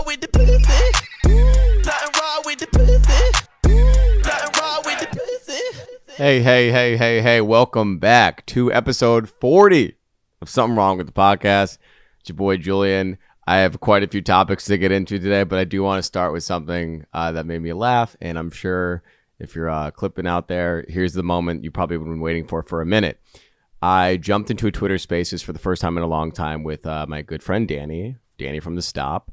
with the pussy. Nothing wrong with the pussy. Nothing wrong with the pussy. Hey, welcome back to episode 40 of Something Wrong with the Podcast. It's your boy Julian. I have quite a few topics to get into today, but I do want to start with something that made me laugh, and I'm sure if you're clipping out there, here's the moment you probably been waiting for a minute. I jumped into a Twitter Spaces for the first time in a long time with my good friend Danny from The Stop.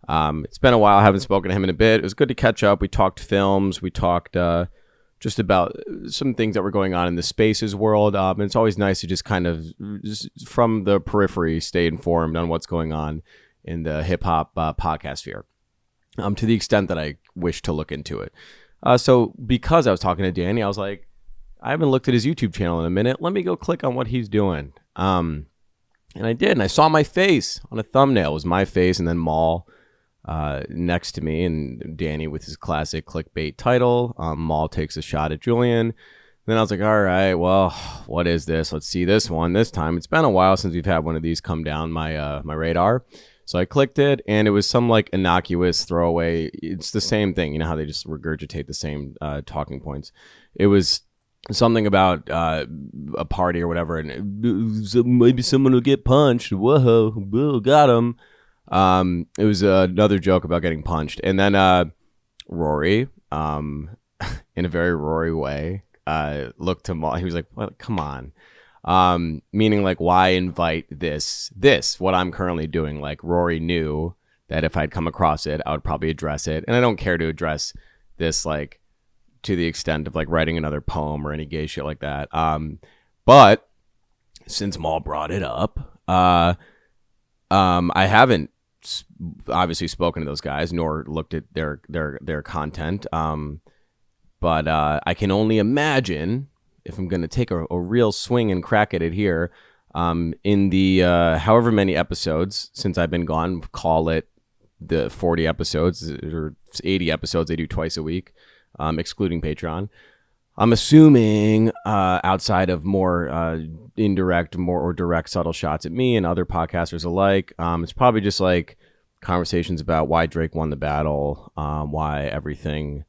It's been a while. I haven't spoken to him in a bit. It was good to catch up. We talked films. We talked just about some things that were going on in the Spaces world. And it's always nice to just kind of, just from the periphery, stay informed on what's going on in the hip-hop podcast sphere, to the extent that I wish to look into it. So because I was talking to Danny, I was like, I haven't looked at his YouTube channel in a minute. Let me go click on what he's doing. And I did, and I saw my face on a thumbnail. It was my face and then Maul next to me, and Danny with his classic clickbait title. Maul takes a shot at Julian. Then I was like, all right, well, what is this? Let's see this one this time. It's been a while since we've had one of these come down my radar. So I clicked it, and it was some like innocuous throwaway. It's the same thing. You know how they just regurgitate the same talking points. It was something about a party or whatever, and maybe someone will get punched. Whoa, got him. It was another joke about getting punched. And then Rory, in a very Rory way, looked to Maul. He was like, well, come on. Meaning like, why invite this, what I'm currently doing? Like, Rory knew that if I'd come across it, I would probably address it. And I don't care to address this, like, to the extent of like writing another poem or any gay shit like that. But since Maul brought it up, I haven't obviously spoken to those guys nor looked at their content. But I can only imagine, if I'm going to take a real swing and crack at it here, in the however many episodes since I've been gone, call it the 40 episodes or 80 episodes they do twice a week, excluding Patreon. I'm assuming outside of more indirect, more or direct subtle shots at me and other podcasters alike, it's probably just like conversations about why Drake won the battle, why everything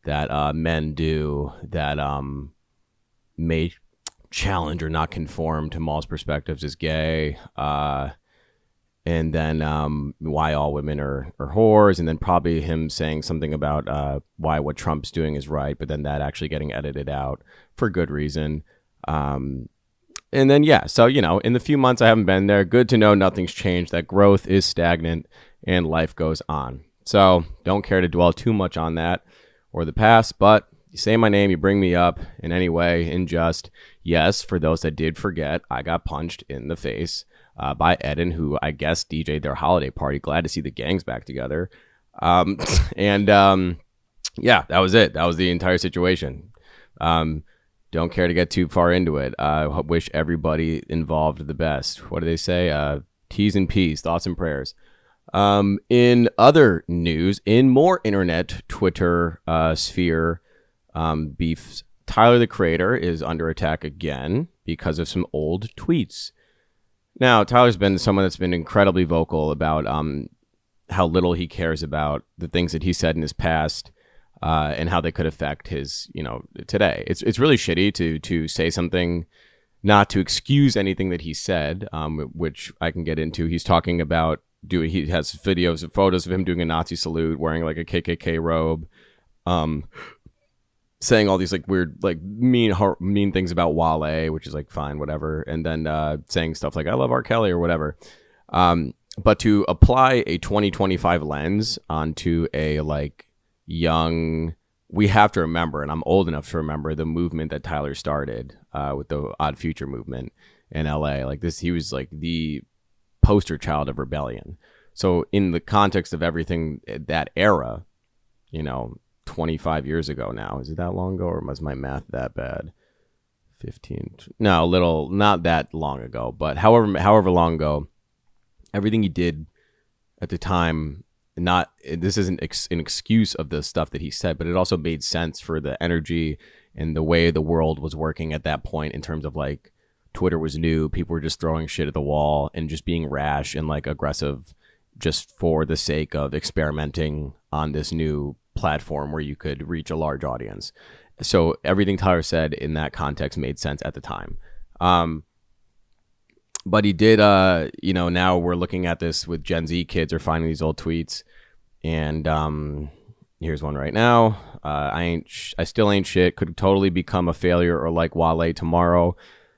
that men do that may challenge or not conform to Maul's perspectives is gay, and then why all women are whores, and then probably him saying something about why what Trump's doing is right, but then that actually getting edited out for good reason. And then, yeah, so, you know, in the few months I haven't been there, good to know nothing's changed, that growth is stagnant and life goes on. So don't care to dwell too much on that or the past, but you say my name, you bring me up in any way, in just, yes, for those that did forget, I got punched in the face by Eden, who I guess DJ'd their holiday party. Glad to see the gangs back together. Yeah, that was it. That was the entire situation. Don't care to get too far into it. Wish everybody involved the best. What do they say? T's and P's, thoughts and prayers. In other news, in more internet, Twitter sphere beefs, Tyler, the Creator, is under attack again because of some old tweets. Now, Tyler's been someone that's been incredibly vocal about how little he cares about the things that he said in his past and how they could affect his, today. It's really shitty to say something, not to excuse anything that he said, which I can get into. He's talking about he has photos of him doing a Nazi salute, wearing like a KKK robe, saying all these like weird, like mean things about Wale, which is like fine, whatever. And then saying stuff like, I love R. Kelly or whatever. But to apply a 2025 lens onto a like young, we have to remember, and I'm old enough to remember the movement that Tyler started with the Odd Future movement in LA. Like this, he was like the poster child of rebellion. So in the context of everything that era, 25 years ago now. Is it that long ago, or was my math that bad? 15? No, a little, not that long ago, but however long ago, everything he did at the time, this isn't an excuse of the stuff that he said, but it also made sense for the energy and the way the world was working at that point in terms of like Twitter was new. People were just throwing shit at the wall and just being rash and like aggressive just for the sake of experimenting on this new platform where you could reach a large audience. So everything Tyler said in that context made sense at the time. But he did, now we're looking at this with Gen Z kids are finding these old tweets. And here's one right now. I still ain't shit. Could totally become a failure or like Wale tomorrow.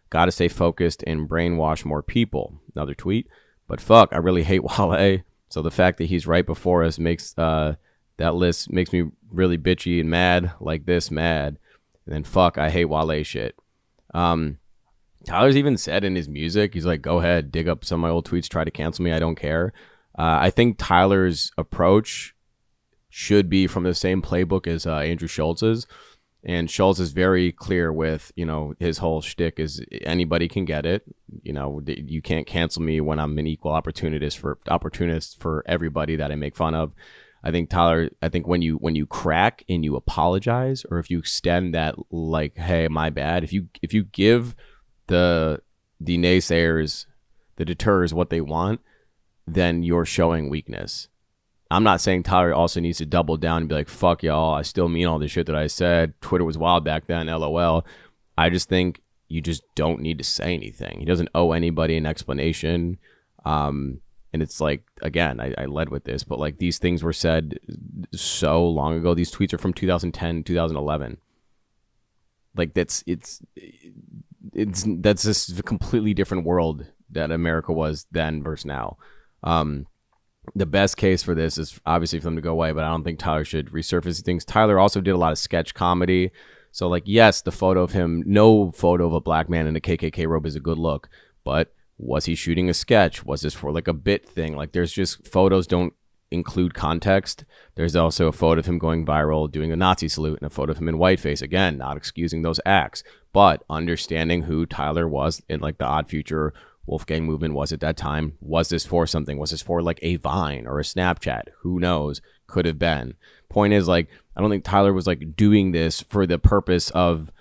Got to stay focused and brainwash more people. Another tweet. But fuck, I really hate Wale. So the fact that he's right before us makes that list makes me really bitchy and mad. Like this mad. And then fuck, I hate Wale shit. Tyler's even said in his music, he's like, go ahead, dig up some of my old tweets, try to cancel me. I don't care. I think Tyler's approach should be from the same playbook as Andrew Schultz's. And Schultz is very clear with, his whole shtick is anybody can get it. You can't cancel me when I'm an equal opportunist for everybody that I make fun of. I think Tyler, when you crack and you apologize, or if you extend that, like, hey, my bad, if you give the naysayers, the deterrers what they want, then you're showing weakness. I'm not saying Tyler also needs to double down and be like, fuck y'all, I still mean all this shit that I said. Twitter was wild back then, LOL. I just think you just don't need to say anything. He doesn't owe anybody an explanation. And it's like, again, I led with this, but like these things were said so long ago. These tweets are from 2010, 2011. Like that's just a completely different world that America was then versus now. The best case for this is obviously for them to go away, but I don't think Tyler should resurface these things. Tyler also did a lot of sketch comedy. So like, yes, the photo of him, no photo of a black man in a KKK robe is a good look, but was he shooting a sketch? Was this for like a bit thing? Like there's just photos don't include context. There's also a photo of him going viral, doing a Nazi salute, and a photo of him in whiteface. Again, not excusing those acts, but understanding who Tyler was in like the Odd Future Wolfgang movement was at that time. Was this for something? Was this for like a Vine or a Snapchat? Who knows? Could have been. Point is, like, I don't think Tyler was like doing this for the purpose of,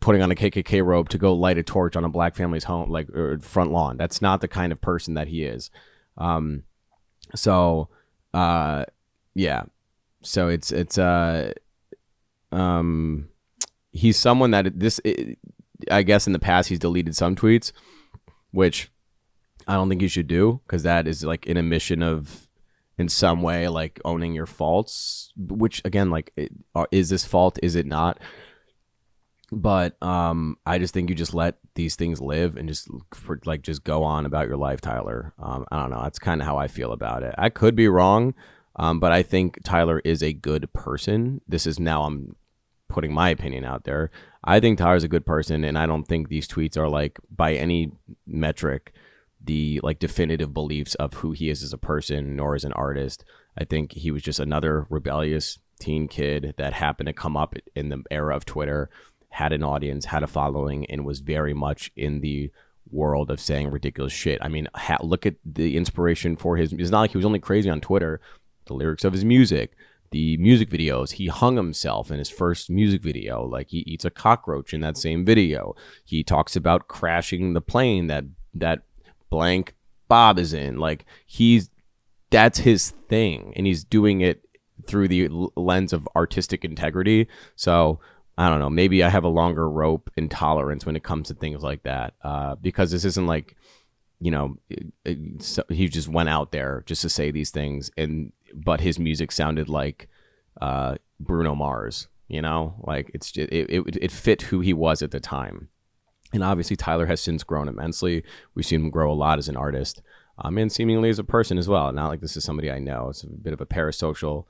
putting on a KKK robe to go light a torch on a black family's home, like, or front lawn. That's not the kind of person that he is. Yeah. So he's someone that I guess in the past he's deleted some tweets, which I don't think you should do, because that is like an admission of, in some way, like owning your faults, which again, like, is this fault? Is it not? But I just think you just let these things live and just go on about your life, Tyler. I don't know. That's kind of how I feel about it. I could be wrong, but I think Tyler is a good person. This is now I'm putting my opinion out there. I think Tyler's a good person, and I don't think these tweets are like by any metric the like definitive beliefs of who he is as a person nor as an artist. I think he was just another rebellious teen kid that happened to come up in the era of Twitter, had an audience, had a following, and was very much in the world of saying ridiculous shit. I mean, look at the inspiration for his. It's not like he was only crazy on Twitter. The lyrics of his music, the music videos. He hung himself in his first music video. Like, he eats a cockroach in that same video. He talks about crashing the plane that blank Bob is in. Like, that's his thing, and he's doing it through the lens of artistic integrity. So I don't know, maybe I have a longer rope in tolerance when it comes to things like that, because this isn't like, he just went out there just to say these things, but his music sounded like Bruno Mars, like it fit who he was at the time. And obviously Tyler has since grown immensely. We've seen him grow a lot as an artist, and seemingly as a person as well. Not like this is somebody I know. It's a bit of a parasocial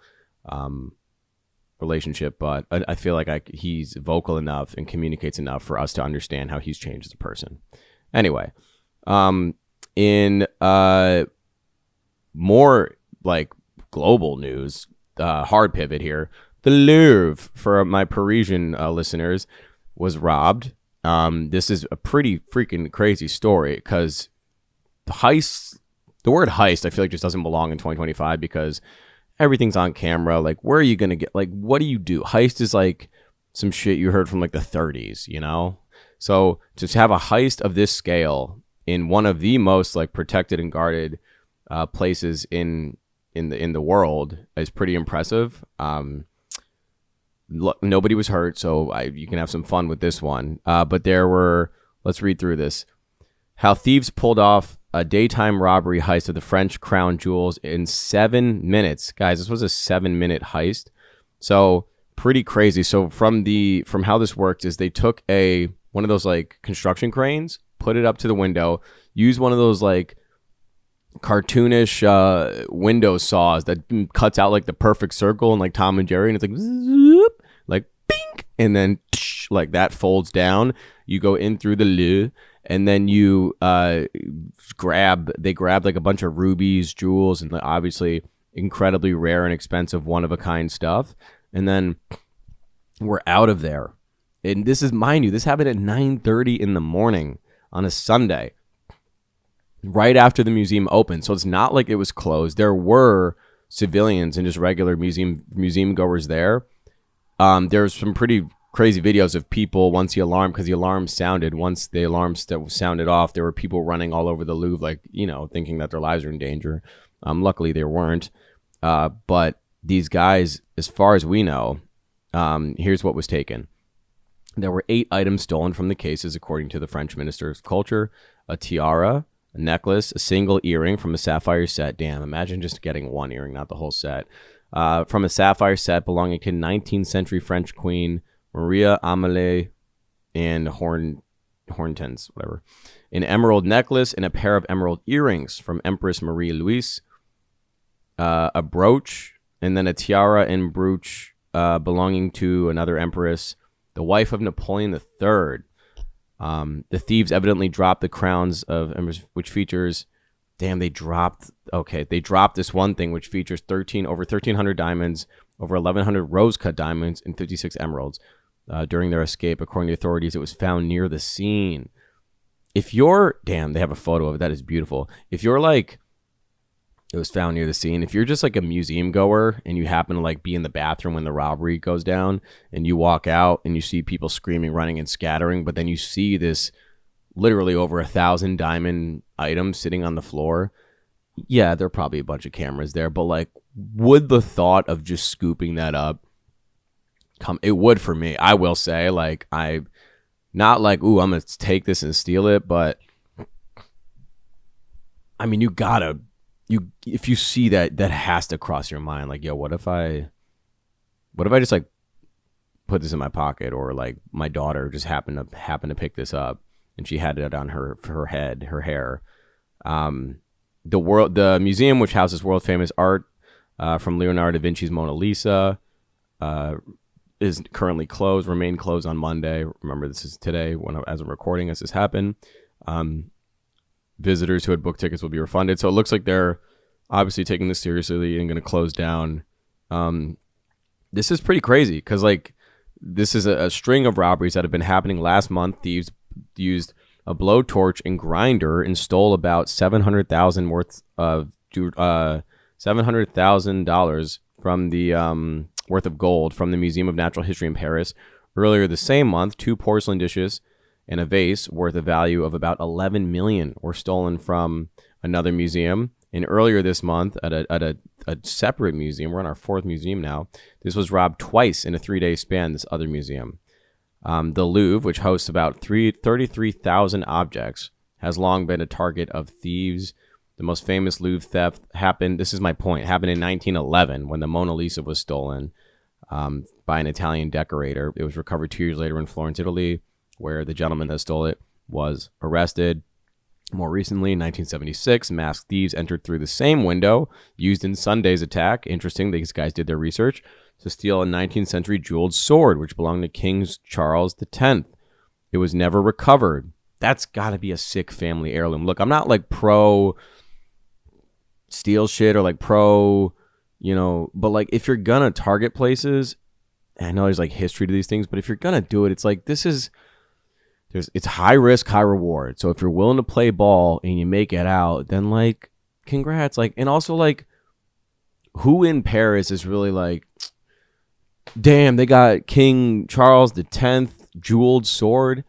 relationship, but I feel like he's vocal enough and communicates enough for us to understand how he's changed as a person. Anyway, in more like global news, hard pivot here. The Louvre, for my Parisian listeners, was robbed. This is a pretty freaking crazy story, because the word heist, I feel like just doesn't belong in 2025, because everything's on camera. Like, where are you going to get, like, what do you do? Heist is like some shit you heard from like the 30s, So to have a heist of this scale in one of the most like protected and guarded places in the world is pretty impressive. Nobody was hurt, so you can have some fun with this one. But there were, let's read through this. How thieves pulled off a daytime robbery heist of the French crown jewels in 7 minutes. Guys, this was a 7-minute heist. So pretty crazy. So from how this worked is they took one of those like construction cranes, put it up to the window, used one of those like cartoonish window saws that cuts out like the perfect circle and like Tom and Jerry, and it's like zoop, like bink, and then like that folds down. You go in through the le, and then you grab like a bunch of rubies, jewels, and obviously incredibly rare and expensive one of a kind stuff, and then we're out of there. And this is, mind you, this happened at 9:30 in the morning on a Sunday, right after the museum opened. So it's not like it was closed. There were civilians and just regular museum goers there. There's some pretty crazy videos of people once the alarm sounded off, there were people running all over the Louvre, like, thinking that their lives are in danger. Luckily they weren't. But these guys, as far as we know, here's what was taken. There were 8 items stolen from the cases, according to the French Minister of Culture: a tiara, a necklace, a single earring from a sapphire set. Damn, imagine just getting one earring, not the whole set. From a sapphire set belonging to 19th century French Queen Maria Amélie and Hortense, whatever. An emerald necklace and a pair of emerald earrings from Empress Marie Louise. A brooch, and then a tiara and brooch belonging to another empress, the wife of Napoleon III. The thieves evidently dropped the crowns of empress, which features, they dropped this one thing which features over 1,300 diamonds, over 1,100 rose-cut diamonds, and 56 emeralds. During their escape, according to authorities, it was found near the scene. They have a photo of it. That is beautiful. It was found near the scene. If you're just like a museum goer and you happen to like be in the bathroom when the robbery goes down, and you walk out and you see people screaming, running, and scattering, but then you see this literally over 1,000 diamond items sitting on the floor. Yeah, there are probably a bunch of cameras there, but like, would the thought of just scooping that up come? It would for me. I will say, like, I'm not like, ooh, I'm gonna take this and steal it, but I mean, if you see that has to cross your mind, like, yo, what if I just like put this in my pocket, or like my daughter just happened to pick this up and she had it on her head, her hair. The museum, which houses world famous art from Leonardo da Vinci's Mona Lisa, is currently closed. Remained closed on Monday. Remember, this is today as I'm recording as this happened. Visitors who had booked tickets will be refunded. So it looks like they're obviously taking this seriously and going to close down. This is pretty crazy because, like, this is a string of robberies that have been happening. Last month, thieves used a blowtorch and grinder and stole about $700,000 worth of $700,000 from the worth of gold from the Museum of Natural History in Paris. Earlier the same month, 2 porcelain dishes and a vase worth a value of about $11 million were stolen from another museum. And earlier this month, at a separate museum, we're on our 4th museum now, this was robbed twice in a 3-day span, this other museum. The Louvre, which hosts about 33,000 objects, has long been a target of thieves. The most famous Louvre theft happened in 1911 when the Mona Lisa was stolen by an Italian decorator. It was recovered 2 years later in Florence, Italy, where the gentleman that stole it was arrested. More recently, in 1976, masked thieves entered through the same window used in Sunday's attack. Interesting, these guys did their research, to steal a 19th century jeweled sword, which belonged to King Charles X. It was never recovered. That's got to be a sick family heirloom. Look, I'm not like pro steal shit or like pro, but like, if you're gonna target places, and I know there's like history to these things, but if you're gonna do it, it's like, it's high risk, high reward. So if you're willing to play ball and you make it out, then like, congrats. Like, and also like, who in Paris is really like, damn, they got King Charles X jeweled sword.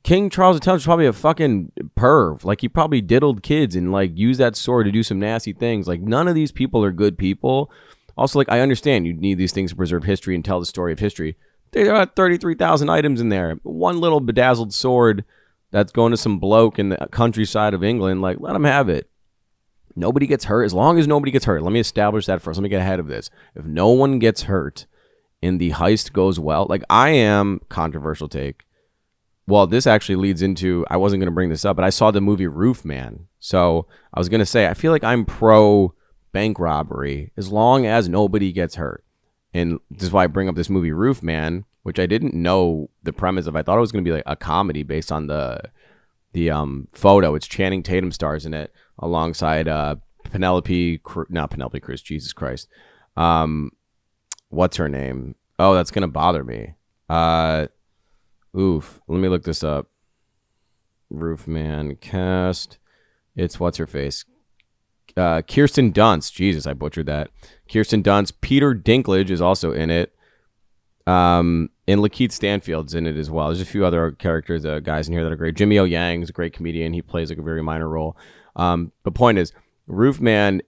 King Charles X was probably a fucking perv. Like, he probably diddled kids and, like, used that sword to do some nasty things. Like, none of these people are good people. Also, like, I understand you need these things to preserve history and tell the story of history. There are 33,000 items in there. One little bedazzled sword that's going to some bloke in the countryside of England. Like, let him have it. Nobody gets hurt. As long as nobody gets hurt. Let me establish that first. Let me get ahead of this. If no one gets hurt and the heist goes well, like, I am, controversial take. Well, this actually leads into, I wasn't going to bring this up, but I saw the movie Roofman. So I was going to say, I feel like I'm pro bank robbery as long as nobody gets hurt. And this is why I bring up this movie Roofman, which I didn't know the premise of. I thought it was going to be like a comedy based on the photo. It's Channing Tatum stars in it alongside not Penelope Cruz, Jesus Christ. What's her name? Oh, that's going to bother me. Oof. Let me look this up. Roofman cast. It's what's her face? Kirsten Dunst. Jesus, I butchered that. Kirsten Dunst. Peter Dinklage is also in it. And Lakeith Stanfield's in it as well. There's a few other characters, guys in here that are great. Jimmy O. Yang is a great comedian. He plays like a very minor role. The point is, Roofman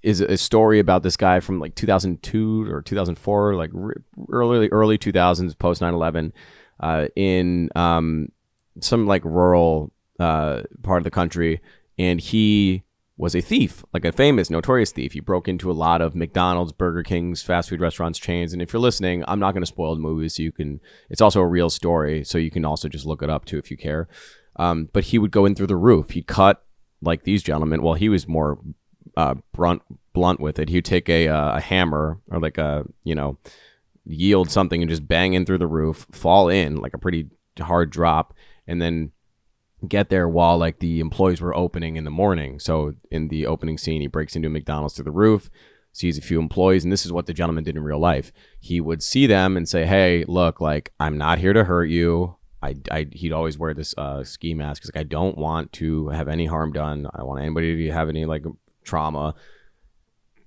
is a story about this guy from like 2002 or 2004, like early 2000s, post 9/11, in some like rural part of the country, and he was a thief, like a famous, notorious thief. He broke into a lot of McDonald's, Burger King's, fast food restaurants chains. And if you're listening, I'm not going to spoil the movie, so you can. It's also a real story, so you can also just look it up too if you care. But he would go in through the roof. He'd cut like these gentlemen. Well, he was more blunt with it. He'd take a hammer or like yield something and just bang in through the roof, fall in like a pretty hard drop, and then get there while like the employees were opening in the morning. So in the opening scene, he breaks into a McDonald's through the roof, sees a few employees, and this is what the gentleman did in real life. He would see them and say, "Hey, look, like, I'm not here to hurt you." He'd always wear this ski mask. He's like, "I don't want to have any harm done. I don't want anybody to have any like trauma."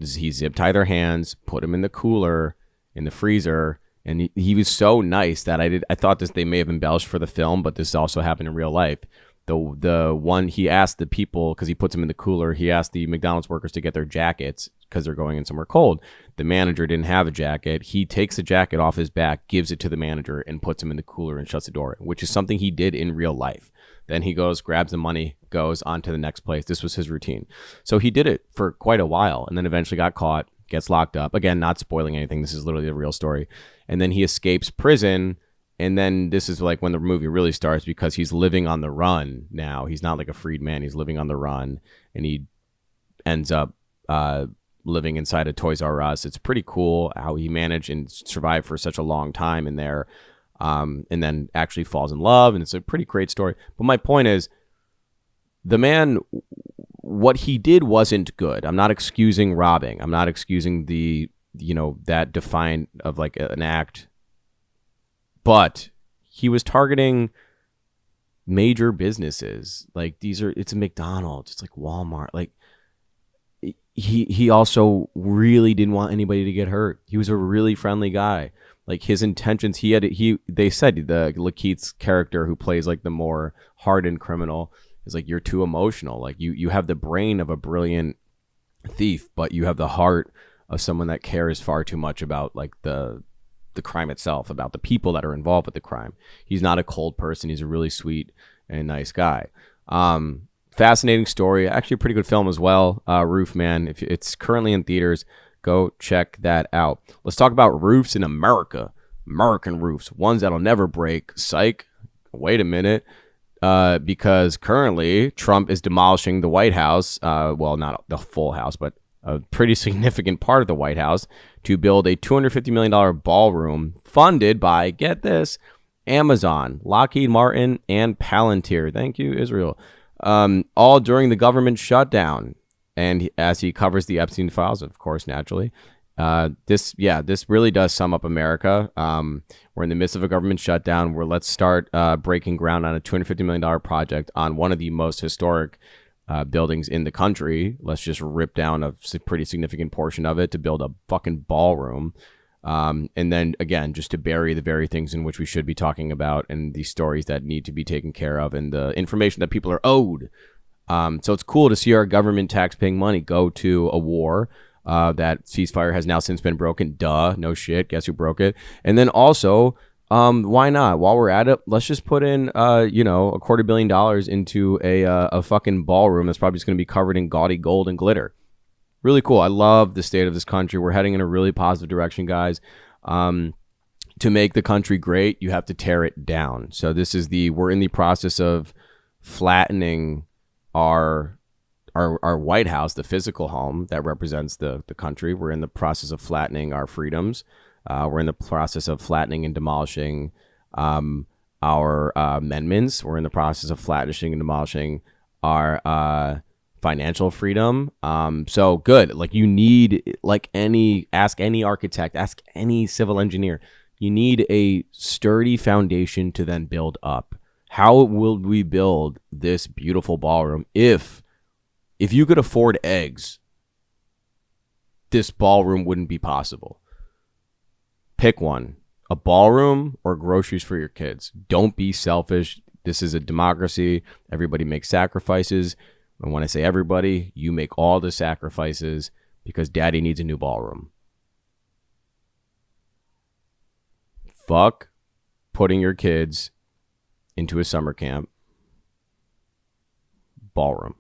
He zip tie their hands, put them in the cooler, in the freezer, and he was so nice that I thought they may have embellished for the film, but this also happened in real life. The one, he asked the people, because he puts them in the cooler, he asked the McDonald's workers to get their jackets because they're going in somewhere cold. The manager didn't have a jacket. He takes the jacket off his back, gives it to the manager, and puts him in the cooler and shuts the door, which is something he did in real life. Then he goes, grabs the money, goes on to the next place. This was his routine. So he did it for quite a while, and then eventually got caught, gets locked up. Again, not spoiling anything. This is literally a real story. And then he escapes prison. And then this is like when the movie really starts, because he's living on the run now. He's not like a freed man. He's living on the run, and he ends up living inside a Toys R Us. It's pretty cool how he managed and survived for such a long time in there, and then actually falls in love, and it's a pretty great story. But my point is, the man, what he did wasn't good. I'm not excusing robbing. I'm not excusing that defiant of like an act. But he was targeting major businesses. Like, it's a McDonald's, it's like Walmart. Like, he also really didn't want anybody to get hurt. He was a really friendly guy. Like, his intentions, they said the Lakeith's character, who plays like the more hardened criminal, is like, you're too emotional. Like, you have the brain of a brilliant thief, but you have the heart of someone that cares far too much about like the crime itself, about the people that are involved with the crime. He's not a cold person. He's a really sweet and nice guy. Fascinating story. Actually a pretty good film as well. Roofman. If it's currently in theaters, go check that out. Let's talk about roofs in America. American roofs. Ones that'll never break. Psych. Wait a minute. Because currently Trump is demolishing the White House. Well, not the full house, but a pretty significant part of the White House, to build a $250 million ballroom funded by, get this, Amazon, Lockheed Martin, and Palantir. Thank you, Israel. All during the government shutdown. And as he covers the Epstein files, of course, naturally, this really does sum up America. We're in the midst of a government shutdown where let's start breaking ground on a $250 million project on one of the most historic buildings in the country. Let's just rip down a pretty significant portion of it to build a fucking ballroom. And then again, just to bury the very things in which we should be talking about and the stories that need to be taken care of and the information that people are owed. So it's cool to see our government tax-paying money go to a war. That ceasefire has now since been broken. Duh, no shit. Guess who broke it? And then also, why not? While we're at it, let's just put in, $250 million into a fucking ballroom that's probably just going to be covered in gaudy gold and glitter. Really cool. I love the state of this country. We're heading in a really positive direction, guys. To make the country great, you have to tear it down. So we're in the process of flattening our White House, the physical home that represents the country. We're in the process of flattening our freedoms. We're in the process of flattening and demolishing our amendments. We're in the process of flattening and demolishing our financial freedom. So good. Like you need, ask any architect, ask any civil engineer. You need a sturdy foundation to then build up. How will we build this beautiful ballroom if you could afford eggs, this ballroom wouldn't be possible. Pick one, a ballroom or groceries for your kids. Don't be selfish. This is a democracy. Everybody makes sacrifices. And when I say everybody, you make all the sacrifices because daddy needs a new ballroom. Fuck putting your kids into a summer camp. Ballroom.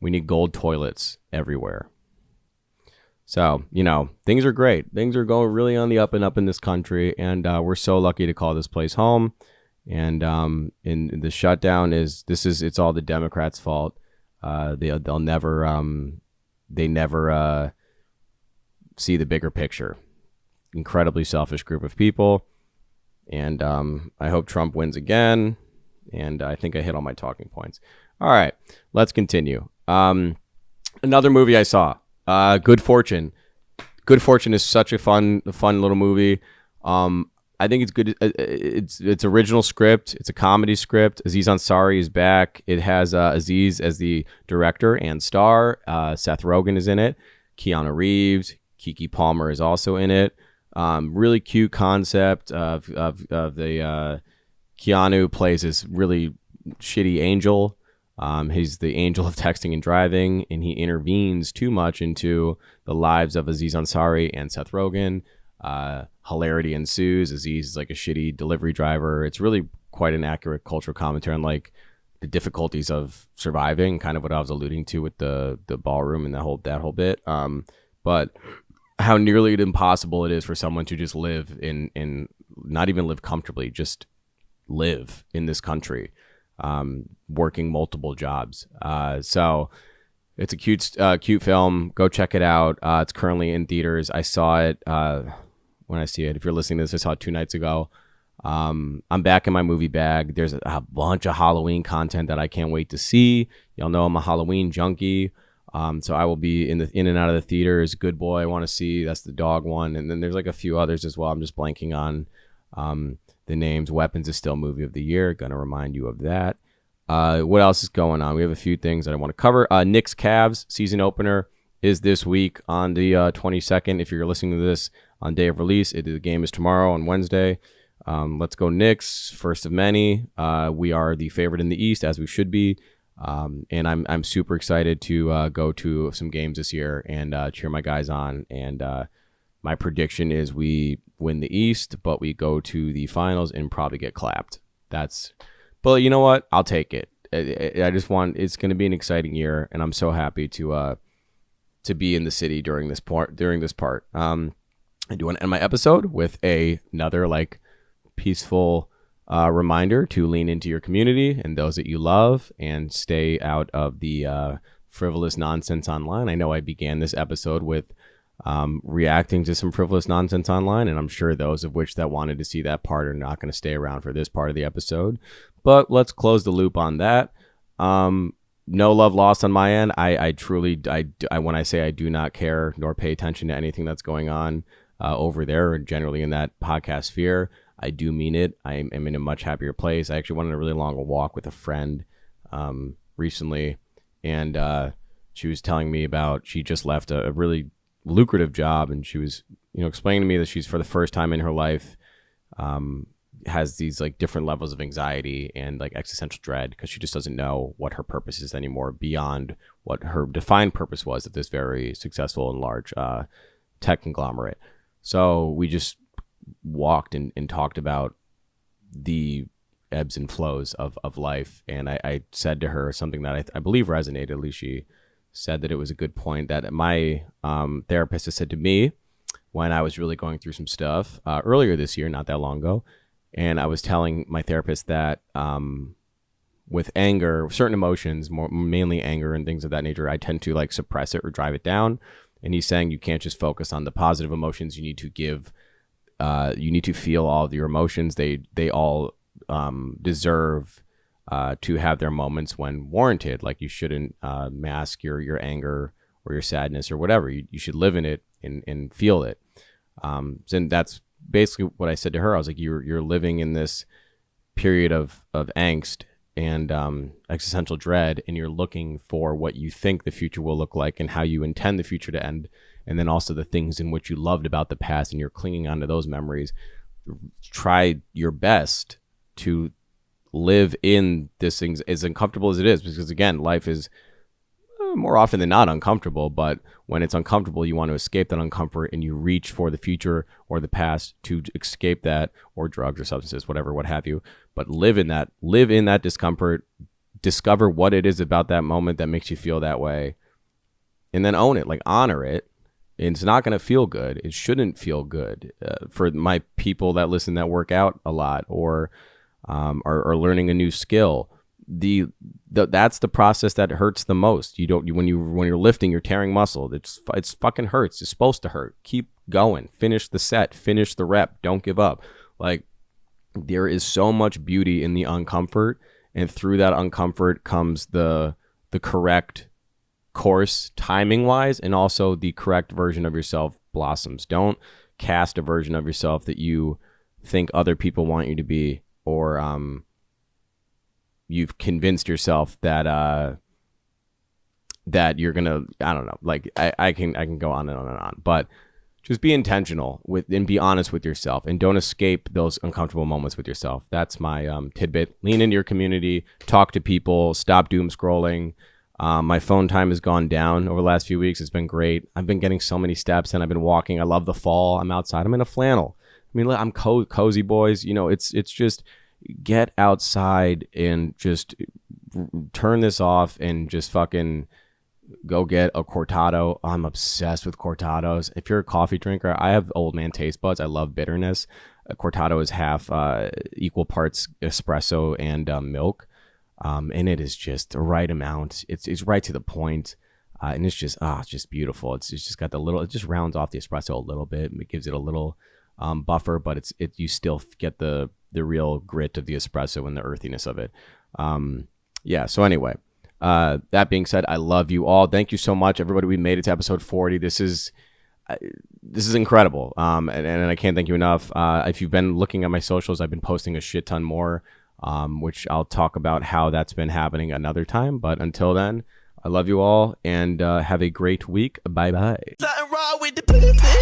We need gold toilets everywhere. So, things are great. Things are going really on the up and up in this country. And we're so lucky to call this place home. And in the shutdown it's all the Democrats' fault. They'll never see the bigger picture. Incredibly selfish group of people. And I hope Trump wins again. And I think I hit all my talking points. All right, let's continue. Another movie I saw, Good Fortune. Good Fortune is such a fun little movie. I think it's good. It's original script. It's a comedy script. Aziz Ansari is back. It has Aziz as the director and star. Seth Rogen is in it. Keanu Reeves, Keke Palmer is also in it. Really cute concept of the Keanu plays this really shitty angel. He's the angel of texting and driving, and he intervenes too much into the lives of Aziz Ansari and Seth Rogen. Hilarity ensues. Aziz is like a shitty delivery driver. It's really quite an accurate cultural commentary on like the difficulties of surviving, kind of what I was alluding to with the ballroom and that whole bit. But how nearly impossible it is for someone to just live in not even live comfortably, just live in this country, working multiple jobs. So it's a cute film. Go check it out. It's currently in theaters. I saw it when I see it. If you're listening to this, I saw it 2 nights ago. I'm back in my movie bag. There's a bunch of Halloween content that I can't wait to see. Y'all know I'm a Halloween junkie. So I will be in and out of the theaters. Good Boy, I want to see. That's the dog one. And then there's like a few others as well. I'm just blanking on the names. Weapons is still movie of the year. Gonna remind you of that. What else is going on? We have a few things that I want to cover. Knicks Cavs season opener is this week on the 22nd. If you're listening to this on day of release, the game is tomorrow on Wednesday. Let's go Knicks, first of many. We are the favorite in the East, as we should be. And I'm super excited to go to some games this year and cheer my guys on. And my prediction is we win the East, but we go to the finals and probably get clapped. But you know what? I'll take it. It's going to be an exciting year, and I'm so happy to be in the city during this part. I do want to end my episode with another like peaceful reminder to lean into your community and those that you love and stay out of the frivolous nonsense online. I know I began this episode with reacting to some frivolous nonsense online, and I'm sure those of which that wanted to see that part are not going to stay around for this part of the episode. But let's close the loop on that. No love lost on my end. I truly, when I say I do not care nor pay attention to anything that's going on over there or generally in that podcast sphere, I do mean it. I am in a much happier place. I actually went on a really long walk with a friend recently, and she was telling me about she just left a really lucrative job, and she was, explaining to me that she's, for the first time in her life, has these like different levels of anxiety and like existential dread because she just doesn't know what her purpose is anymore beyond what her defined purpose was at this very successful and large tech conglomerate. So we just walked and talked about the ebbs and flows of life. And I said to her something that I believe resonated. At least she said that it was a good point that my therapist has said to me when I was really going through some stuff earlier this year, not that long ago. And I was telling my therapist that with anger, certain emotions, mainly anger and things of that nature, I tend to like suppress it or drive it down. And he's saying you can't just focus on the positive emotions. You need to you need to feel all of your emotions. They all deserve to have their moments when warranted. Like you shouldn't mask your anger or your sadness or whatever. You should live in it and feel it. And that's basically what I said to her. I was like, you're living in this period of angst and existential dread, and you're looking for what you think the future will look like and how you intend the future to end, and then also the things in which you loved about the past, and you're clinging onto those memories. Try your best to live in this thing as uncomfortable as it is, because again, life is more often than not uncomfortable, but when it's uncomfortable, you want to escape that uncomfort and you reach for the future or the past to escape that, or drugs or substances, whatever, what have you. But live in that discomfort, discover what it is about that moment that makes you feel that way, and then own it, like honor it. It's not going to feel good. It shouldn't feel good. For my people that listen, that work out a lot or are learning a new skill, that's the process that hurts the most. When you're lifting, you're tearing muscle. It's fucking hurts. It's supposed to hurt. Keep going. Finish the set. Finish the rep. Don't give up. Like, there is so much beauty in the uncomfort, and through that uncomfort comes the correct course, timing wise, and also the correct version of yourself blossoms. Don't cast a version of yourself that you think other people want you to be, or you've convinced yourself that that you're gonna, I don't know, like I can go on and on and on, but just be intentional and be honest with yourself, and don't escape those uncomfortable moments with yourself. That's my tidbit. Lean into your community, talk to people, stop doom scrolling. My phone time has gone down over the last few weeks. It's been great. I've been getting so many steps, and I've been walking. I love the fall. I'm outside. I'm in a flannel. I mean, I'm cozy, boys. It's just get outside and just turn this off and just fucking go get a cortado. I'm obsessed with cortados. If you're a coffee drinker, I have old man taste buds. I love bitterness. A cortado is half equal parts espresso and milk. And it is just the right amount. It's right to the point. And it's just beautiful. It's just got it just rounds off the espresso a little bit. It gives it a little buffer, but you still get the real grit of the espresso and the earthiness of it. So anyway, that being said, I love you all. Thank you so much, everybody. We made it to episode 40. This is incredible. And I can't thank you enough. If you've been looking at my socials, I've been posting a shit ton more, which I'll talk about how that's been happening another time. But until then, I love you all, and have a great week. Bye-bye. Something wrong with the pussy.